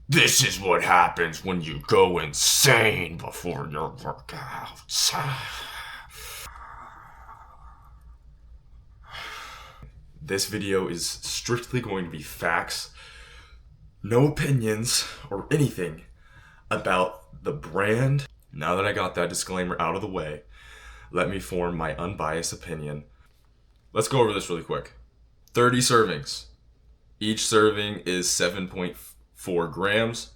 This is what happens when you go insane before your workouts. This video is strictly going to be facts, no opinions or anything about the brand. Now that I got that disclaimer out of the way, let me form my unbiased opinion. Let's go over this really quick. 30 servings. Each serving is 7.4 grams,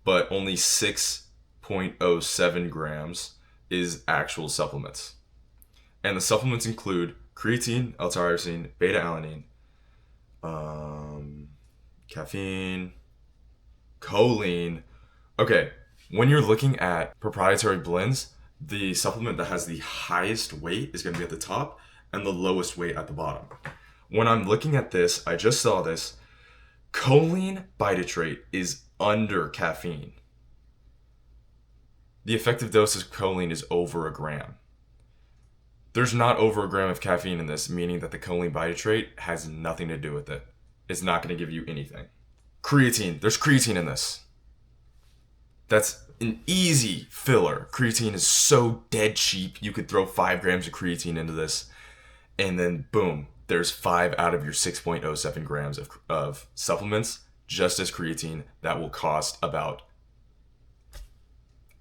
but only 6.07 grams is actual supplements. And the supplements include creatine, L-tyrosine, beta-alanine, caffeine, choline. Okay, when you're looking at proprietary blends, the supplement that has the highest weight is going to be at the top and the lowest weight at the bottom. When I'm looking at this, I just saw this. Choline bititrate is under caffeine. The effective dose of choline is over a gram. There's not over a gram of caffeine in this, meaning that the choline bititrate has nothing to do with it. It's not going to give you anything. Creatine. There's creatine in this. That's an easy filler. Creatine is so dead cheap. You could throw 5 grams of creatine into this, and then boom, there's 5 out of your 6.07 grams of supplements just as creatine that will cost about,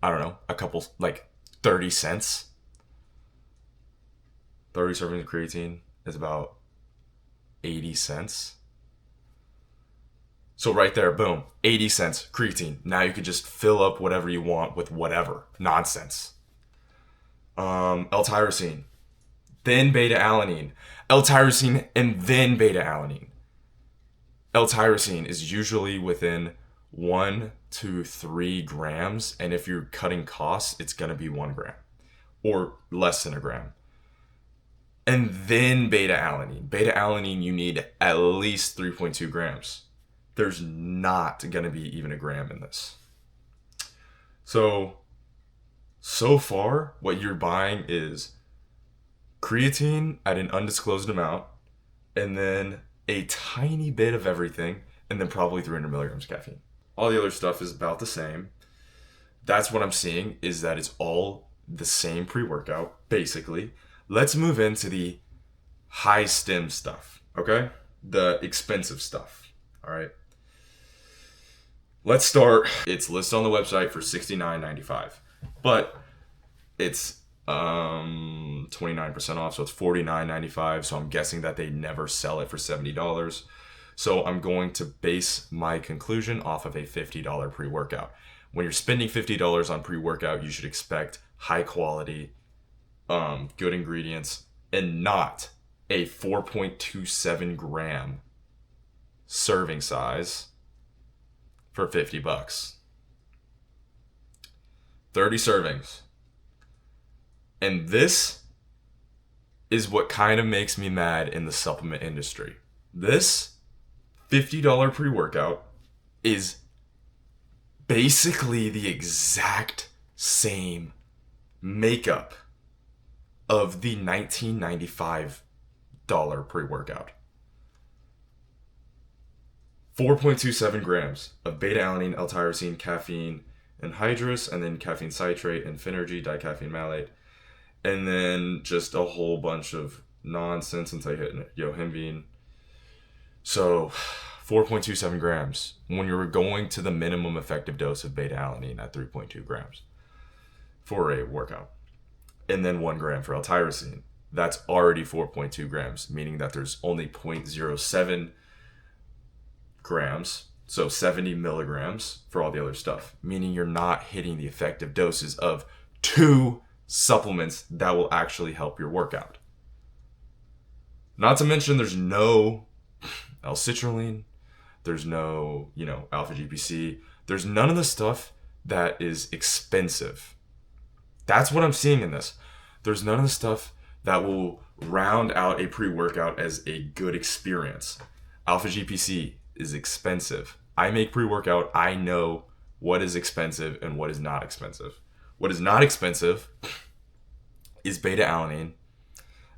I don't know, a couple, like 30 cents. 30 servings of creatine is about 80 cents. So right there, boom, 80 cents creatine. Now you could just fill up whatever you want with whatever nonsense. L-tyrosine, then beta-alanine. L-tyrosine and then beta-alanine. L-tyrosine is usually within 1 to 3 grams, and if you're cutting costs, it's gonna be 1 gram or less than a gram. And then beta-alanine. Beta-alanine, you need at least 3.2 grams. There's not gonna be even a gram in this. So far, what you're buying is creatine at an undisclosed amount, and then a tiny bit of everything, and then probably 300 milligrams of caffeine. All the other stuff is about the same. That's what I'm seeing, is that it's all the same pre-workout, basically. Let's move into the high stim stuff, okay? The expensive stuff, all right? Let's start. It's listed on the website for $69.95, but it's 29% off, so it's $49.95. So I'm guessing that they never sell it for $70. So I'm going to base my conclusion off of a $50 pre-workout. When you're spending $50 on pre-workout, you should expect high quality, good ingredients, and not a 4.27 gram serving size for $50. 30 servings. And this is what kind of makes me mad in the supplement industry. This $50 pre-workout is basically the exact same makeup of the $19.95 pre-workout. 4.27 grams of beta-alanine, L-tyrosine, caffeine, anhydrous, and then caffeine citrate, and Finergy, dicaffeine malate, and then just a whole bunch of nonsense until you hit yohimbine. So 4.27 grams when you're going to the minimum effective dose of beta-alanine at 3.2 grams for a workout. And then 1 gram for L-tyrosine. That's already 4.2 grams, meaning that there's only 0.07 grams, so 70 milligrams for all the other stuff, meaning you're not hitting the effective doses of 2 supplements that will actually help your workout. Not to mention there's no L-citrulline, there's no, alpha GPC, there's none of the stuff that is expensive. That's what I'm seeing in this. There's none of the stuff that will round out a pre-workout as a good experience. Alpha GPC is expensive. I make pre-workout. I know what is expensive and what is not expensive. What is not expensive is beta-alanine.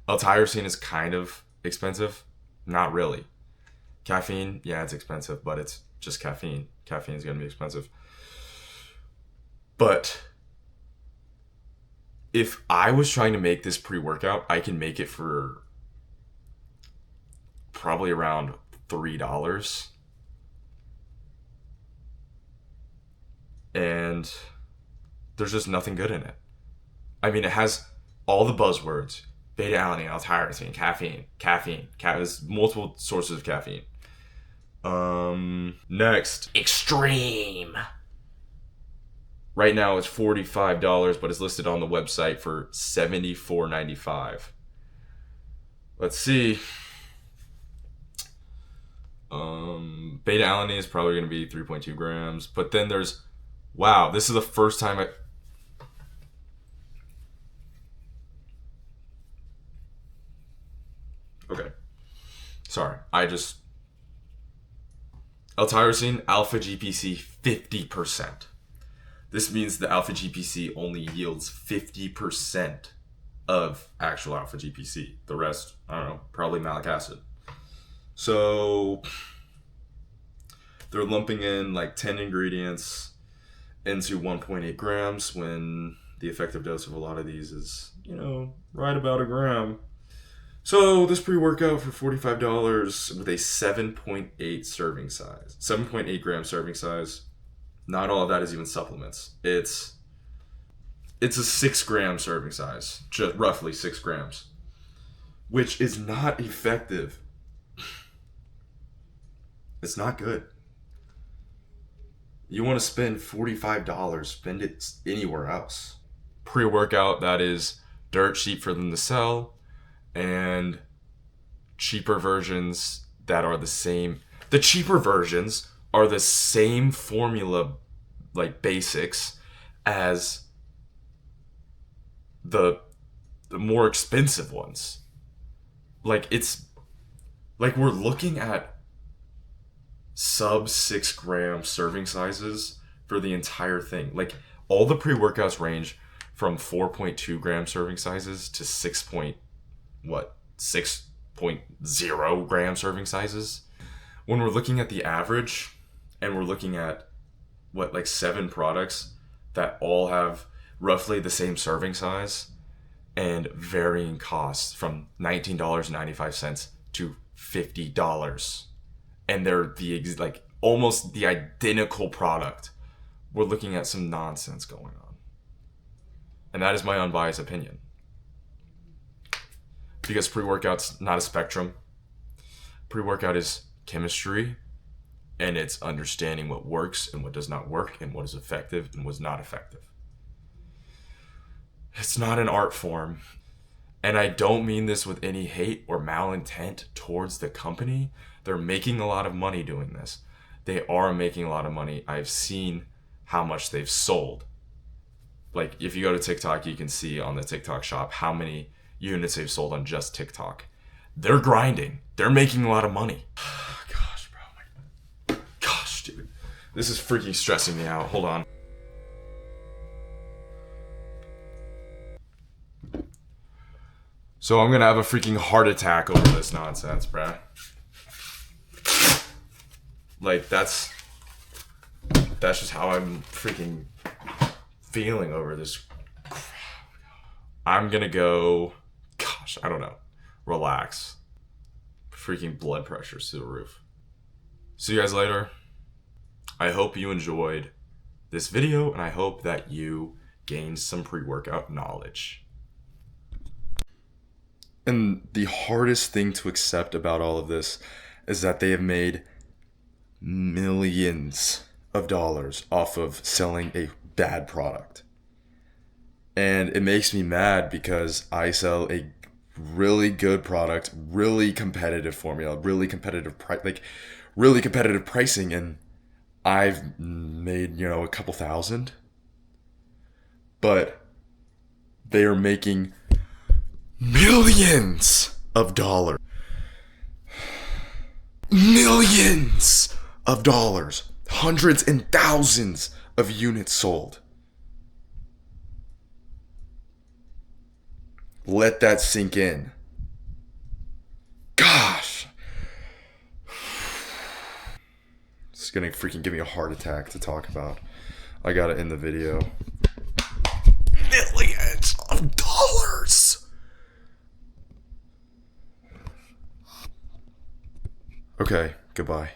L-tyrosine is kind of expensive. Not really. Caffeine, yeah, it's expensive, but it's just caffeine. Caffeine is gonna be expensive. But if I was trying to make this pre-workout, I can make it for probably around $3. And there's just nothing good in it. I mean, it has all the buzzwords: beta-alanine, L-tyrosine, caffeine. There's multiple sources of caffeine. Next, Extreme. Right now it's $45, but it's listed on the website for $74.95. Let's see. Beta-alanine is probably going to be 3.2 grams, but then there's, wow, this is the first time okay. Sorry, L-tyrosine, alpha GPC 50%. This means the alpha GPC only yields 50% of actual alpha GPC. The rest, I don't know, probably malic acid. So they're lumping in like 10 ingredients into 1.8 grams when the effective dose of a lot of these is, right about a gram. So this pre-workout for $45 with a 7.8 serving size, 7.8 gram serving size. Not all of that is even supplements. It's a 6 gram serving size, just roughly 6 grams, which is not effective. It's not good. You want to spend $45, spend it anywhere else. Pre-workout that is dirt cheap for them to sell, and cheaper versions that are the same. The cheaper versions are the same formula, like basics, as the more expensive ones. Like, it's like we're looking at sub 6 gram serving sizes for the entire thing. Like, all the pre-workouts range from 4.2 gram serving sizes to 6.0 gram serving sizes. When we're looking at the average, and we're looking at like 7 products that all have roughly the same serving size and varying costs from $19.95 to $50, and they're almost the identical product, we're looking at some nonsense going on. And that is my unbiased opinion. Because pre-workout's not a spectrum. Pre-workout is chemistry, and it's understanding what works and what does not work, and what is effective and what's not effective. It's not an art form. And I don't mean this with any hate or malintent towards the company. They're making a lot of money doing this. They are making a lot of money. I've seen how much they've sold. Like, if you go to TikTok, you can see on the TikTok shop how many units they've sold on just TikTok. They're grinding. They're making a lot of money. Gosh, bro. Gosh, dude. This is freaking stressing me out. Hold on. So I'm gonna have a freaking heart attack over this nonsense, bruh. Like, that's just how I'm freaking feeling over this. I'm gonna go, gosh, I don't know. Relax. Freaking blood pressure's to the roof. See you guys later. I hope you enjoyed this video, and I hope that you gained some pre-workout knowledge. And the hardest thing to accept about all of this is that they have made millions of dollars off of selling a bad product. And it makes me mad because I sell a really good product, really competitive formula, really competitive pricing, and I've made, a couple thousand. But they are making millions of dollars. Millions of dollars. Hundreds and thousands of units sold. Let that sink in. Gosh. It's gonna freaking give me a heart attack to talk about. I gotta end the video. Millions of dollars! Okay, goodbye.